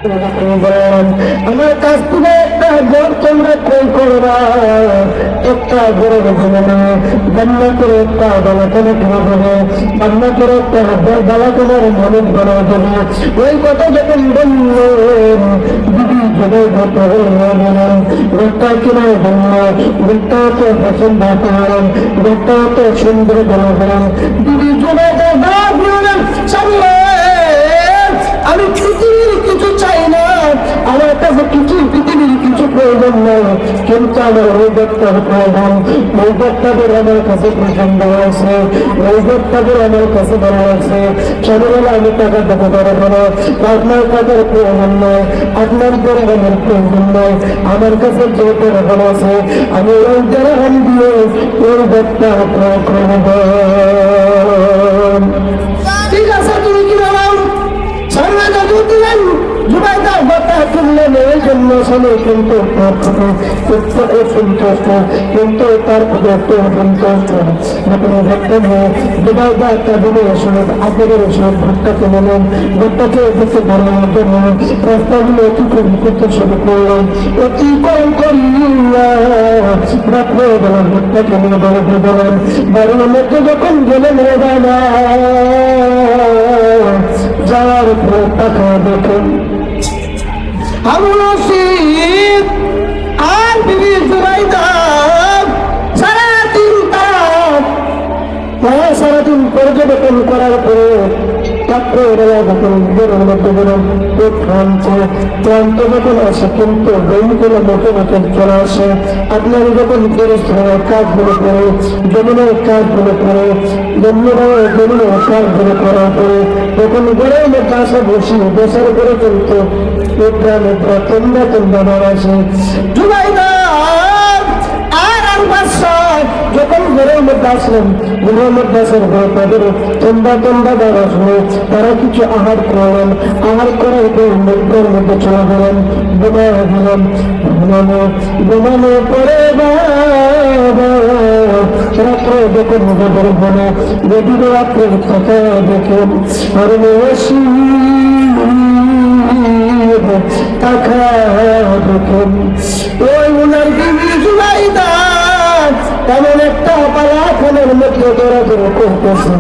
আমার কাছ থেকে একটা ঘর তোমরা ক্রয় করবা, একটা ঘরের ঘুমে না জান্নাতের একটা বালাখানা ঘুমা দেবে, জান্নাতের একটা বালাখানার মালিক বানা দেবে। ওই কথা যখন বললেন দিদি জবাই ঘরটা বললেন ঘরটা কিনা বললেন ঘরটা তো পছন্দ করেন, ঘরটা তো সুন্দর বলবেন। দিদি জবাইটা দাঁড় বললেন আমি পৃথিবীর কিছু চাই না, আমার কাছে কিছু পৃথিবীর কিছু প্রয়োজন নেই, কিন্তু আমার ওই ব্যক্তির প্রয়োজন। ওই ব্যক্তিদের আমার কাছে পছন্দ হয়েছে, ওই ব্যক্তিদের আমার কাছে ভালো আছে। ছোটবেলা আমি টাকা দিতে পারবো না, আপনার টাকার প্রয়োজন নয়, আপনার পরিবারের প্রয়োজন নয়, আমার কাছে যে প্রয়োজন আছে আমি ওই জায়গা দিয়ে ওই ব্যক্তি প্রয়োগ করব। ঠিক আছে, তুমি কি বলো? কিন্তু তার আপনাদের ভোটটাকে নেলেন, ভোটটাকে দেখতে বাড়ানোর জন্য রাস্তাগুলো অতিক্রম করতে শুরু করলাম। অতিক্রম রাত্রে গেলাম, ভোটটাকে নিয়ে বাড়িতে গেলাম। বাড়ির মধ্যে যখন গেলেন বাবা যাওয়ার পর টাকা দেখুন আর বিবি জুবাইদা সারাদিন পর্যবেক্ষণ করার পরে রাত্রেবেলা যখন ঘরের মধ্যে গেলাম ক্লান্ত যখন আসে, কিন্তু বইগুলো মোটে মোটে চলে আসে। আপনার যখন পরিশ্রমের কাজগুলো করে জমিনের কাজগুলো করে জমিনের কাজগুলো করার পরে যখন ঘরের মধ্যে আসা বসার করে কিন্তু তোমরা নাম আসে জুবাইদা যখন ঘরের মধ্যে আসলেন, ঘরের মধ্যে আসার পর তাদের তোমরা দ্বারা শুনে তারা কিছু আহার করলেন। আহার করার পর মুদ্রার মধ্যে চলে গেলেন, ঘুমানো পরে রাত্রে যখন ঘরের বনে গভীর রাত্রে কথা দেখেন আর টাকা দেখেন ওই উনার বিবি জুবাইদা এমন একটা বাগানের মধ্যে দৌড়াদৌড়ি করতেছে,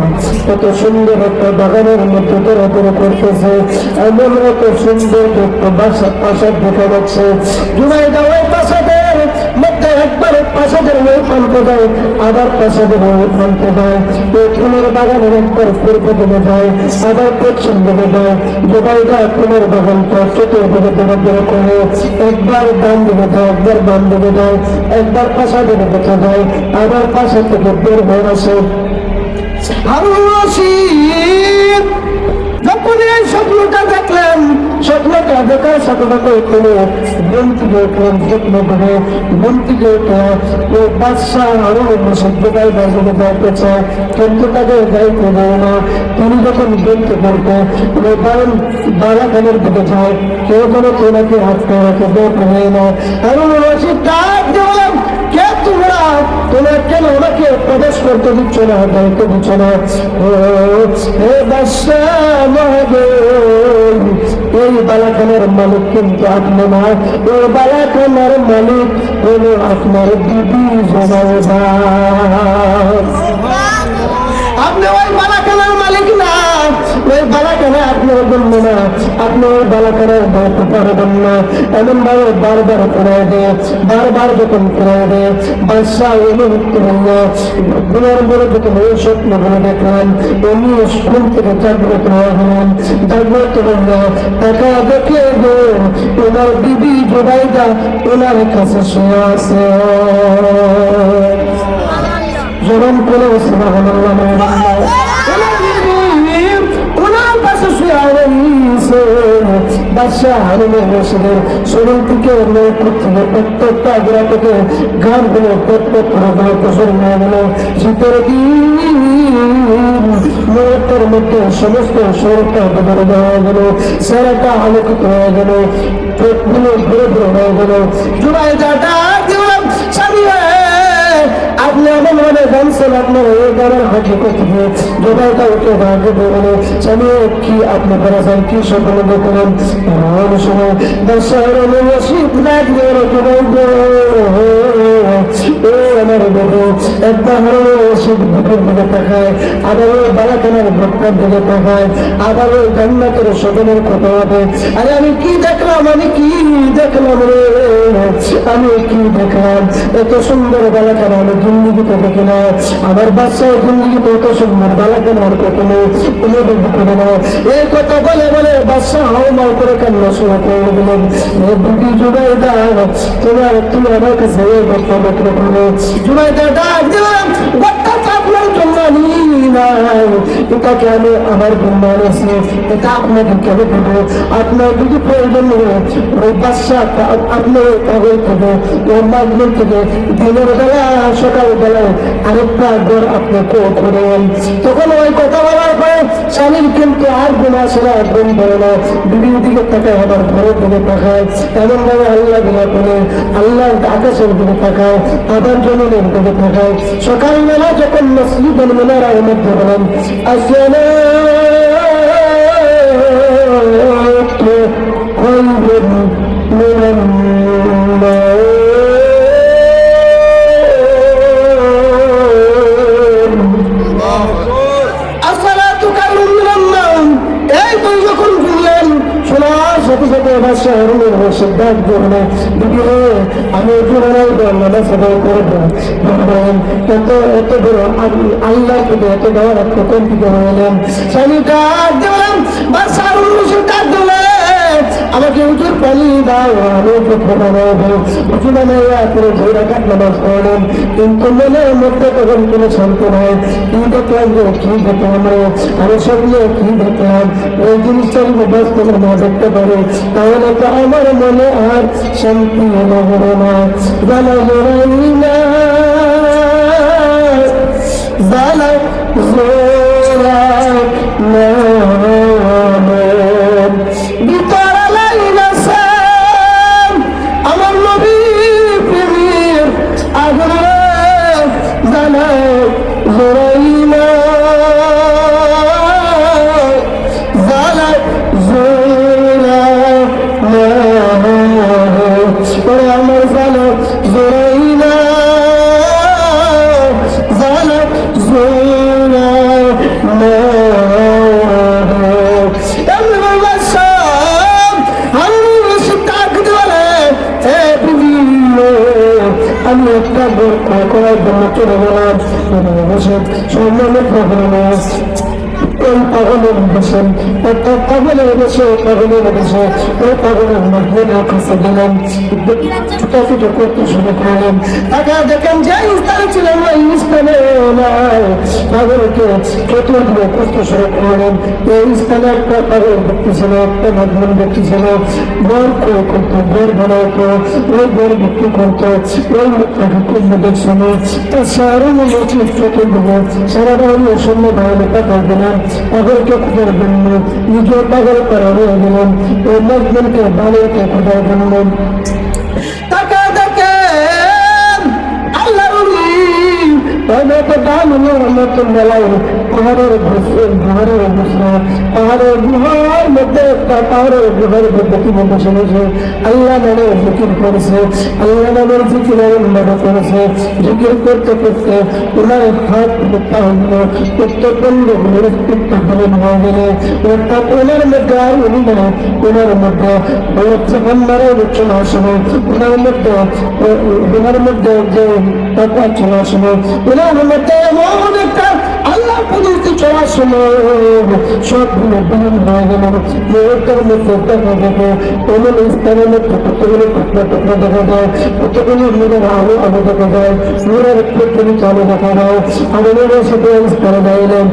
কত সুন্দর একটা বাগানের মধ্যে দৌড়াদৌড়ি করতেছে, এমন এত সুন্দর একটা প্রাসাদ দেখা যাচ্ছে। জুবাইদা ওই প্রাসাদের মধ্যে একবার প্রাসাদের ওই প্রান্তে যায়, আবার প্রাসাদের ওই প্রান্তে যায়, ওই ফুলের বাগানের একবার পূর্ব দিকে যায়, আবার পশ্চিম দিকে যায়। জুবাইদা ফুলের বাগানটা চতুর্দিকে দৌড়াদৌড়ি করে একবার ডান দিকে যায়, একবার বাম দিকে যায়, একবার প্রাসাদের দিকে যায়, আবার পাশে থেকে বের হয়ে আসে। যখন এই স্বপ্নটা দেখলেন, স্বপ্নটা দেখার সাথে সাথে কোনো বন্তিকে উঠলেন, স্বপ্ন করে বন্তিকে উঠে ওই বাদশাহ আরো সভ্যতায় বাজারে যাইতে চায়, কিন্তু তাকে যাইতে দেয় না। তিনি যখন বলতে পারবে বারাখানের দিকে যায়, কেউ কোনো তোনাকে হাত করে রাখে বের করে না। আরো ডাক দিলাম, কে তোমরা কেন ওনাকে প্রবেশ করতে দিচ্ছ না, দায়িত্ব দিচ্ছ না? এই বালাখানার মালিক কিন্তু আপনি না, এই বালাখানার মালিক হলো আপনার দিদি জুবাইদা। আপনি ওই বালাখানার মালিক না, ওই বালাখানা আপনার জন্য না, আপনি ওই বালাখানার দায়িত্ব পারবেন না। এমন ভাবে বারবার করে দেয়, বারবার যখন করে দেয় বাদশাহ অনুভূত হইল। গুণের বলে যখন ওই স্বপ্ন বলে দেখলেন, উনি স্কুল থেকে জাগ্রত হয়ে গেলেন। জাগ্রত হইল টাকা দেখে ওনার দিদি জুবাইদা ওনার কাছে শুয়ে আছে। জনম করে শরীর থেকে প্রত্যেকটা আগ্রা থেকে গান গুলো শীতের দিনের মধ্যে সমস্ত শরীরটা বদলে দেওয়া গেল, সারাটা আলোকিত হয়ে গেল, পেটগুলো ঘুরে ঘুরে হয়ে গেল। জুবাইদা ডাক দিলাম, স্বামী আপনি এমন ভাবে জানছেন আপনার এই দ্বারার হাতে কোথায় জোবাইটা উঠে ভাগে বলে স্বামী কি আপনি করেছেন কি সকল দেখলেন এমন সময় দশার শীত রাত আমার বাবু একবার শীত বুকের দিকে তাকায় আবার ওই বালাখানার ভোটটার দিকে তাকায় আবার ওই জান্নাতের সদনের কথা হবে আরে আমি কি দেখলাম আমি কি দেখলাম রে আমি কি দেখলাম এত সুন্দর বালাখানা আমি জিন্দিগিতে দেখি না আমার বাচ্চাও জিন্দিগিতে এত সুন্দর বালাখানার কখনো অনুভব করে না এই কথা বলে বলে বাচ্চা হাওমাও করে কান্না শুরু করে দিলেন দুটি জুবাইদা তোমার তুমি আমার কাছে এই কথা দেখলে বলো জুবাইদা ডাক দিলাম গোটা আপনার জন্য নাই এটাকে আমি আমার জন্য আনেছি এটা আপনাকে কেন দেবো আপনার যদি প্রয়োজন ওই বাচ্চা আপনার পাগল থেকে ওর মাঝখান থেকে দিনের বেলা সকাল বেলায় আরেকটা ঘর আপনি করেন তখন ওই কথা বলার পরে স্বামীর কিন্তু আর গুণ আসে না গুণ বলে না বিবির দিকে তাকায় আমার ঘরের দিকে তাকায় এমন ভাবে আল্লাহ দিলা করে আল্লাহ আকাশের দিকে তাকায় আবার জমিনের দিকে তাকায় সকালবেলা যখন মসজিদের মিনারার মধ্যে বলেন আসলে আমি এত বড় আল্লাহ থেকে এত দেওয়ার কোন থেকে হইলেন স্বামী ডাক দিলাম ডাক দিলেন আমাকে উঁচুর পানি দাও আমি উঁচু বানাইয়া করে ধৈরা কাট নামাজ পড়লেন কিন্তু মনের মধ্যে তখন কোনো শান্তি নাই কি দেখলাম যে কি দেখলাম আমি সবগুলো কি দেখলাম ওই জিনিসটা যদি বাস্তবে না দেখতে পারে তাহলে তো আমার মনে আর শান্তি হবে না জানা জোরাই না জানা জোরা না আমি একটা করার জন্য চলে গেলাম সম্মানের প্রবলেম ওই পাগলের বসেন একটা পাগলের বসে পাগলের বসে ওই পাগলের মধ্যে কাছে গেলাম ছোটাছুটো করতে শুরু করলাম টাকা দেখেন যে স্থানে ছিলেন ওই স্থানে পাগলকে কেটে দিয়ে করতে শুরু করলেন এই স্থানে একটা পাগল ব্যক্তি ছিল একটা মাধ্যম ব্যক্তি ছিল গড় করতো গড় বানাতো ওই গড় বিক্রি করতো ওই মুখটাকে খুব দেখছিল তার সারা মনে চোখে দেবো সারা বাহিনী শূন্য বাহিনী টাকা দিলাম পাগলকে খোঁজার জন্য নিজের পাগল করা হয়ে গেলাম ওই মজদুরকে বালিকে খোঁজার জন্য টাকা দেখে আল্লাহ পাহাড়ের গুহার মধ্যে একটা পাহাড়ের গুহার মধ্যে কি বসে বসে আল্লাহ নামের জিকির করেছে আল্লাহ নামের জিকির এমনভাবে করেছে জিকির করতে করতে ওনার হাত উত্তরবঙ্গ হরণ হয়ে গেলে অর্থাৎ ওনার মধ্যে আর উনি না ওনার মধ্যে যখন মারা চলে আসবে ওনার মধ্যে যে টাকা চলে আসবে ওনার মধ্যে এমন একটা আল্লাহ পদ্ধতি চলার সময় সবগুলো বিলীন হয়ে গেল মুহূর্তের মধ্যে দেখা যাবে এমন স্থানের মধ্যে কতগুলো টুকরা টুকরা দেখা যায় কতগুলো নূরের আলো আলো দেখা যায় নূরের প্রত্যেকে চালু দেখা যায় আগুনের সাথে স্থানে দাঁড়ালেন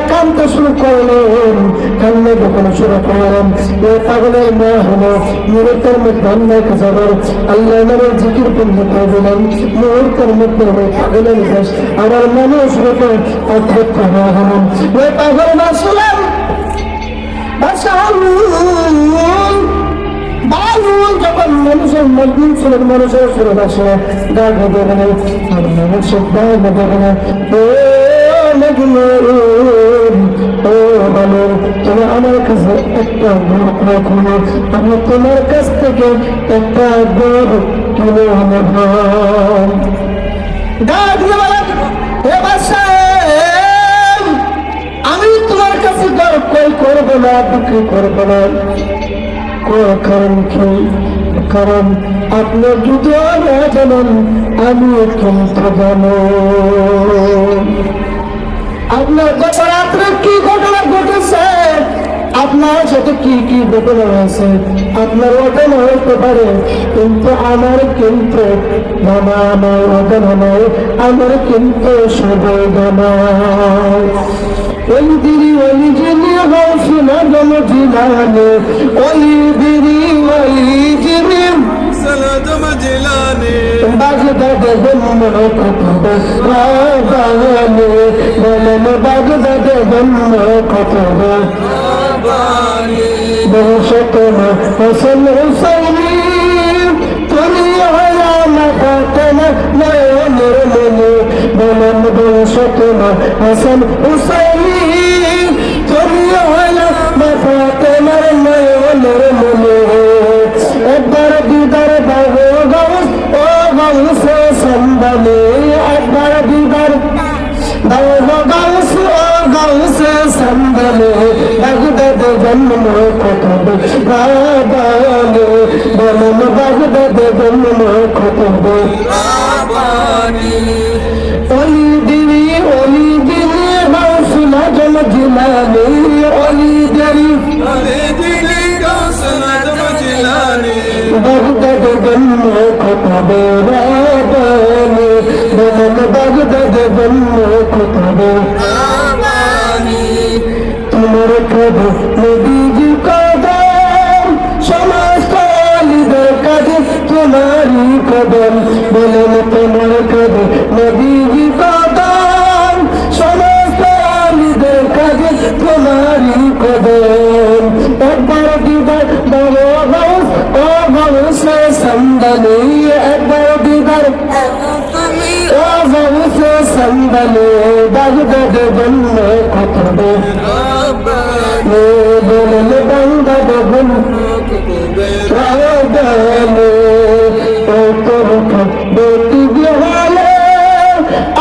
কানতে শুরু করলেন কান্না যখন শুরু করলেন পাগলের মেয়ে হলো মুহূর্তের মধ্যে অন্যায় যাবার আল্লাহ নামের জিকির পূর্ণ করে দিলেন মুহূর্তের মধ্যে ওই পাগলের দেশ আমার মানুষ হতে অধ্যক্ষ হয়ে গেলেন ওই পাগল বাসলাম বালুল যখন মানুষের দিন ছিলেন মানুষের ফেরত আসে গান দেবে না মানুষের গান দেবে না ও ভালো তুমি আমার কাছে একটা ভোট রাখো আমি তোমার কাছ থেকে একটা ভোট কিনে নেব আমি তোমার কাছে দর কই করবো না বিক্রি করবো না কারণ কি কারণ আপনার যদিও না জানেন আমি কিন্তু জানো আপনার গত রাত্রে কি ঘটনা ঘটেছে আপনার সাথে কি কি ঘটনা হয়েছে আপনার ঘটনা হতে পারে কিন্তু আমার কিন্তু জানা নয় ঘটনা নয় আমার কিন্তু সবাই জানা ওই দিদি ওই যিনি হৌসিনা জম জিলানে ওই দিদি ওই যিনি سلام جلاني বাগদাদ জন্ম কত রাবানে বলেন বাগদাদ জন্ম কত رباني বংশত হাসান হুসাইনি তুমি হলানা ফাতেমা নয়নের মনে বলেন বংশত হাসান হুসাইনি তুমি হলানা ফাতেমার নয়নের মনে একবার দিদার বাবু গাউস ও গাউস সম্বলে একবার দিদার বাবু গাউস ও গাউস সম্বলে বাগদাদ জন্ম কত বাবালে বলম বাগদাদ জন্ম কত رباني ওলি দিবি গাউসুলা জম জিলানি ওলি দিবি ولدي سلام جلاني বাগদাদ জন্ম কত বাবালে বলম বাগদাদ জন্ম কত رباني তোমার কদম নবীজি কদম সমস্ত আলীদের কাজে তোমারই কদম বলেন তোমার কদম নবীজি কদম সমস্ত আলীদের কাজে তোমারই কদম একবার দিদার বাবা গাউস ও গাউস সম্বলে একবার দিদার ও গাউস সম্বলে বাগদাদ জন্ম কত رباني বলেন বাগদাদ জন্ম রাবানে ও তোরকা বেটি বিহালে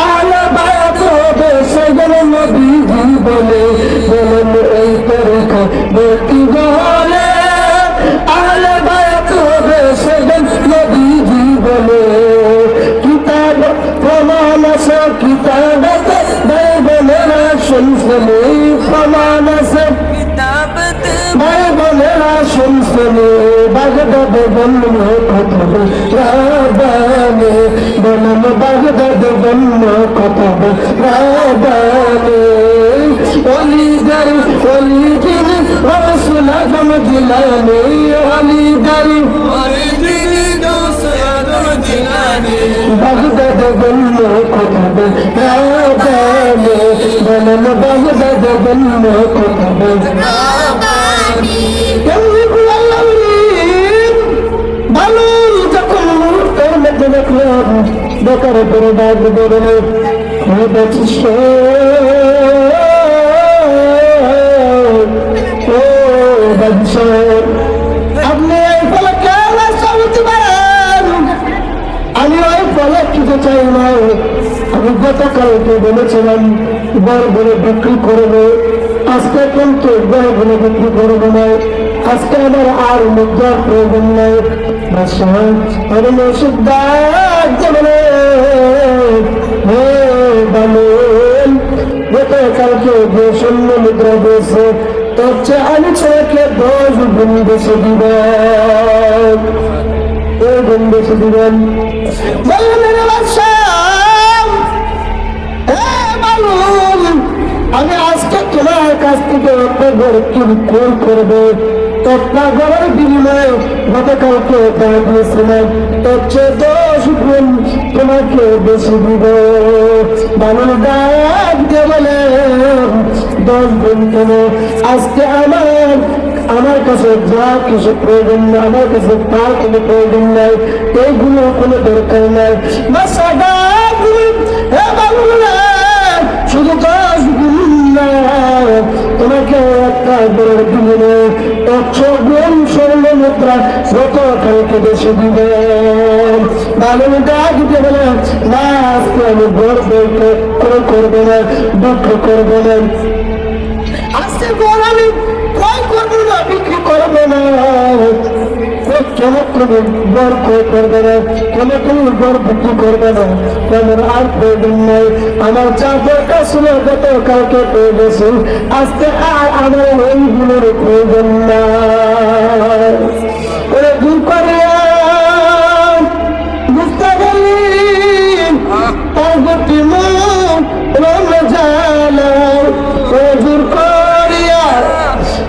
আলা বায়াত বেশগল নবীজি বলে বলেন এই তোরকা বেটি বিহালে আলা বায়াত বেশগল নবীজি বলে কিতাব প্রমাণ আছে কিতাবতে বাইবেলের শুনছলে প্রমাণ আছে ভাই বোনেরা শুনছলে বাগদাদ জন্ম কত রাবানে বলম বাগদাদ জন্ম কত রাবানে ওলি দারি ওলি যিনি রাসূল আজম জিলানি ওলি দারি ولدي سلام جلاني বাগদাদ জন্ম কত রাবানে বলম বাগদাদ জন্ম কত ভালো যখন মুহূর্তের মধ্যে দেখলাম বেকার করে ডাক বেরোলে আপনি এই ফলকে বলতে পারেন আমি ওই ফলক কিছু চাই না আমি গতকালকে বলেছিলাম বড় বড় বিক্রি করবো আজকে কিন্তু বড় বড় বিক্রি করবো না আজকে আমার আর মুদ্রার প্রয়োজন নাই কালকে যে শূন্য মুদ্রা দিয়েছে তোর চেয়ে আমি ছেলেকে 10 গুণ বেশি দিবেন গুণ বেশি দিবেন আমি আজকে তোমার কাছ থেকে আপনার কোন করবো একটা ঘরের বিনিময়ে গতকালকে দিয়েছিলাম তোর চেয়ে 10 গুণ তোমাকে বেশি দিব বানর ডাক দিয়ে বলে 10 গুণ কেন আজকে আমার আমার কাছে যা কিছু প্রয়োজন নেই, আমার কাছে তার কোনো প্রয়োজন নাই, এইগুলো কোনো দরকার নাই। শুধু তোমাকে একটা বড় দিনে 100 গুণ স্বর্ণ মুদ্রা যত কালকে বেশি দিবেন। বালুন ডাক দিতে বলে না, আজকে আমি বড় করবো না, দুঃখ করবো না, আজকে বড় আমি ক্রয় করবো না, বিক্রি করবো না। কেন তুমি বর ক্রয় করবে না, কেন তুমি বর বিক্রি করবে না? তোমার আর প্রয়োজন নাই। আমার যা দরকার ছিল গত কালকে পেয়ে গেছি, আজকে আর আমার ওইগুলোর প্রয়োজন নাই। ওরে দূর করিয়া বুঝতে পারি তার গতি জানা, ওরে দূর করিয়া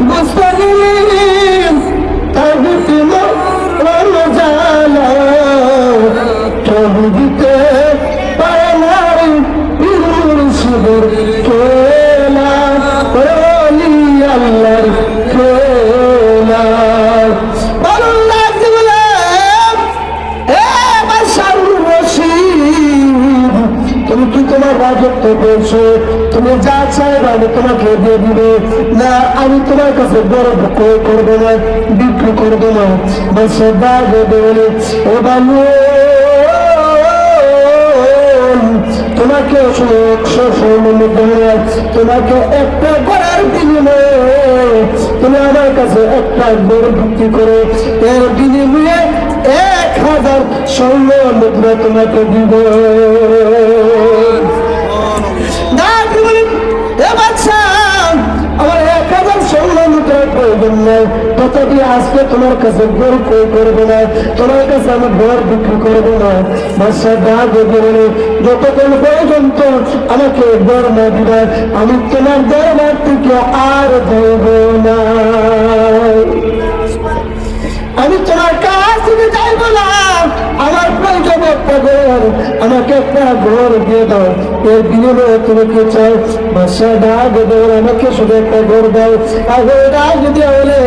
বুঝতে পারি তার গতি জানা, ছবি দিতে পারে না শুধুর খেলা, আল্লাহর খেলা। তুমি কি তোমার রাজত্ব পেয়েছো? তুমি যা চাইবে আমি তোমাকে দিয়ে দিবে না, আমি তোমার কাছে বড় ক্রয় করবো না, বিক্রি করবো না। বসে বাজে বলে ও বালু, তোমাকে তোমাকে একটা গড়ার বিনিময়ে তুমি আমার কাছে একটা গড় বিক্রি করে এর বিনিময়ে 1000 স্বর্ণ মুদ্রা তোমাকে দিব। আমার 1000 স্বর্ণ মুদ্রার প্রয়োজন নাই, তথাপি আজকে তোমার কাছে গড় ক্রয় করবো না, তোমার কাছে আমি গড় বিক্রি করবো না। বাদশা ডাক বলে যতক্ষণ পর্যন্ত আমাকে গড় না দিবে আমি তোমার দরবার থেকে আর যাইব না, আমি তোমার কাছ থেকে যাইব না। আমার প্রয়োজন একটা ঘর, আমাকে একটা ঘর দিয়ে দাও, এর বিনিময়ে তুমি কি চাও? বাদশা ডাক দেবে আমাকে শুধু একটা ঘর দাও। আর ডাক যদি হলে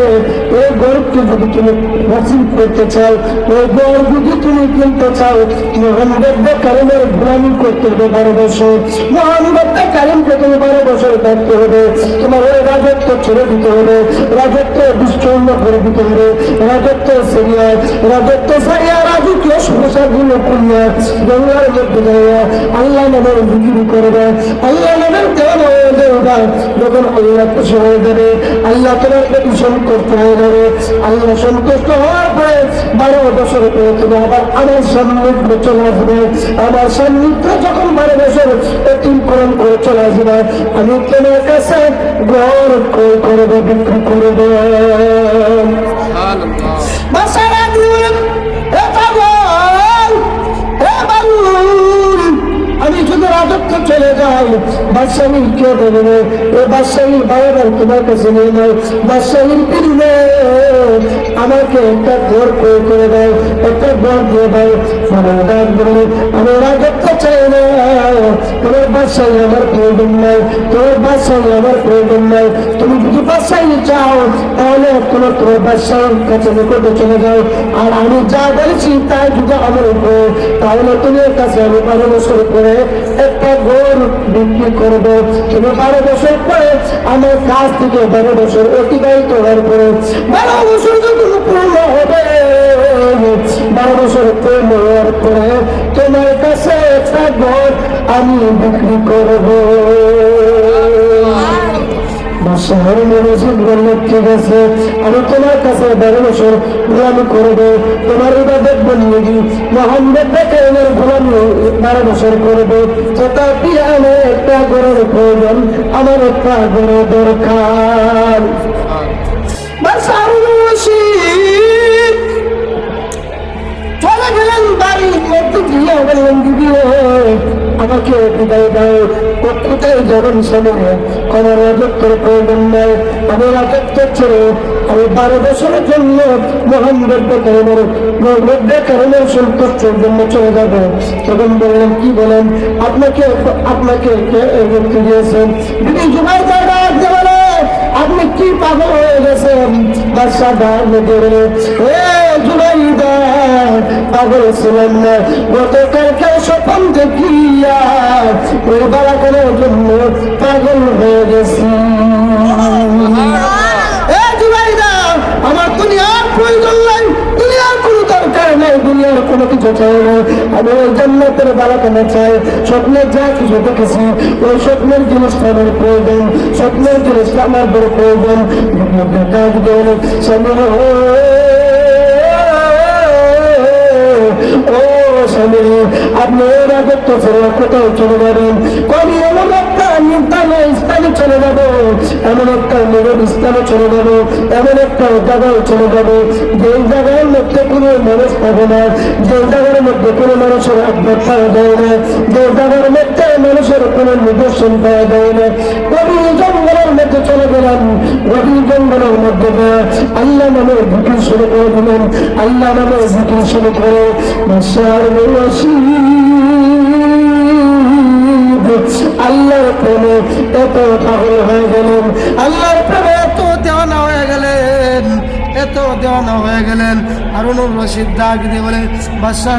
ওই ঘরকে যদি তুমি হাসিল করতে চাও, ওই ঘর যদি তুমি কিনতে চাও, মোহাম্মদ কারিমের গোলামি করতে হবে 12 বছর, মোহাম্মদ কারিমকে তুমি 12 বছর থাকতে হবে, তোমার ওই রাজত্ব ছেড়ে দিতে হবে, রাজত্ব বিচ্ছিন্ন করে দিতে হবে, রাজত্ব সেরিয়া, রাজত্ব সারিয়া রাজকীয় সমস্যাগুলো করিয়া গঙ্গার মধ্যে যাইয়া আল্লাহ নামের বিক্রি করবে, আল্লাহ নামের দেওয়া হয়ে যাবে। যখন আল্লাহ খুশি হয়ে যাবে, আল্লাহ তোমার প্রতি সন্তুষ্ট হয়ে যাবে, আল্লাহ সন্তুষ্ট হওয়ার পরে 12 বছর পরে তুমি আবার আমার সান্নিধ্য চলে আসবে। আমার সান্নিধ্য যখন 12 বছর অতিক্রম করে চলে আসবে, আমি তোমার কাছে ঘর ক্রয় করবো, বিক্রি করবো। আমি যদি রাজত্ব চলে যাই, বাদশাহীর কে দেবে? ও বাদশাহীর বারবার তোমার কাছে নিয়ে নেয়, বাদশাহীর দিলে আমাকে একটা ঘর ক্রয় করে দাও, একটা ঘর দিয়ে দাও। আমি রাজত্ব চাই না, তোমার বাদশাহী আমার প্রয়োজন নাই, তোমার বাদশাহী আমার প্রয়োজন নাই। তুমি যদি বাদশাহী চাও তাহলে তোমার বাদশাহীর কাছে নিকটে চলে যাও, আর আমি যা বলেছি তাই যদি আমার উপরে, তাহলে তোমার কাছে আমি 12 বছর পরে একটা ঘর বিক্রি করবো। তুমি 12 বছর পরে আমার কাছ থেকে 12 বছর অতিবাহিত হওয়ার পরে 12 বছর যখন পূর্ণ হবে, 12 বছর পূর্ণ হওয়ার পরে তোমার কাছে একটা ঘর আমি বিক্রি করবো। ঠিক আছে, আমি তোমার কাছে 12 বছর গোলামি করবো, তোমার ইবাদত বন্দেগী মোহাম্মদ কারিমের গোলামি 12 বছর করবো। তথাপি আমার একটা ঘরের প্রয়োজন, আমার একটা ঘর দরকার। চলে গেলেন বাড়ির মধ্যে গিয়ে বললেন দিদি আমাকে বিদায় দাও, কোথায় যাবেন সময়? আমার রাজত্বের প্রয়োজন নাই, আমি রাজত্ব ছেড়ে আমি 12 বছরের জন্য মোহাম্মদ কারিমের সন্তুষ্টের জন্য চলে যাবো। তখন বললেন কি বলেন, আপনাকে কে দিয়েছেন? দিদি জুমার জায়গা বলে আপনি কি পাগল হয়ে গেছে বাদশা ডাক করে এ জুবাইদা পাগল ছিলেন না গতকালকে স্বপ্ন দেখিয়া ওই বালাখানের জন্য পাগল হয়ে গেছি এ জুবাইদা আমার দুনিয়ার প্রয়োজন নাই দুনিয়ার কোনো দরকার নাই দুনিয়ার কোনো কিছু চাই না আমি ওই জান্নাতের বালাখানা চাই স্বপ্নে যা কিছু দেখেছি ওই স্বপ্নের জিনিসটা আমার প্রয়োজন স্বপ্নের জিনিসটা আমার বড় প্রয়োজন কাজ দেন স্বামী ও স্বামী আপনি এর আগে তো ছেড়ে কোথাও চলে যাবেন কবি এমন একটা নির্দানে স্থানে চলে যাবো এমন একটা নিরব স্থানে চলে যাবো এমন একটা জায়গায় চলে যাবো যে জায়গার মধ্যে কোনো মানুষ পাবে না যে জায়গার মধ্যে কোনো মানুষের আত্মা পাওয়া যায় না যে জায়গার মধ্যে মানুষের কোনো নিদর্শন পাওয়া যায় না কবি জঙ্গলের মধ্যে চলে গেলাম কবি জঙ্গলের মধ্যে আল্লাহ নামে জিকির শুরু করে দিলেন আল্লাহ নামে জিকির শুরু করে আল্লাহর প্রেমে এত পাগল হয়ে গেলেন আল্লাহর প্রেমে এত দেওয়ানা হয়ে গেলেন এত দেওয়ানা হয়ে গেলেন হারুনুর রশিদ ডাক দিয়ে বলে বাদশা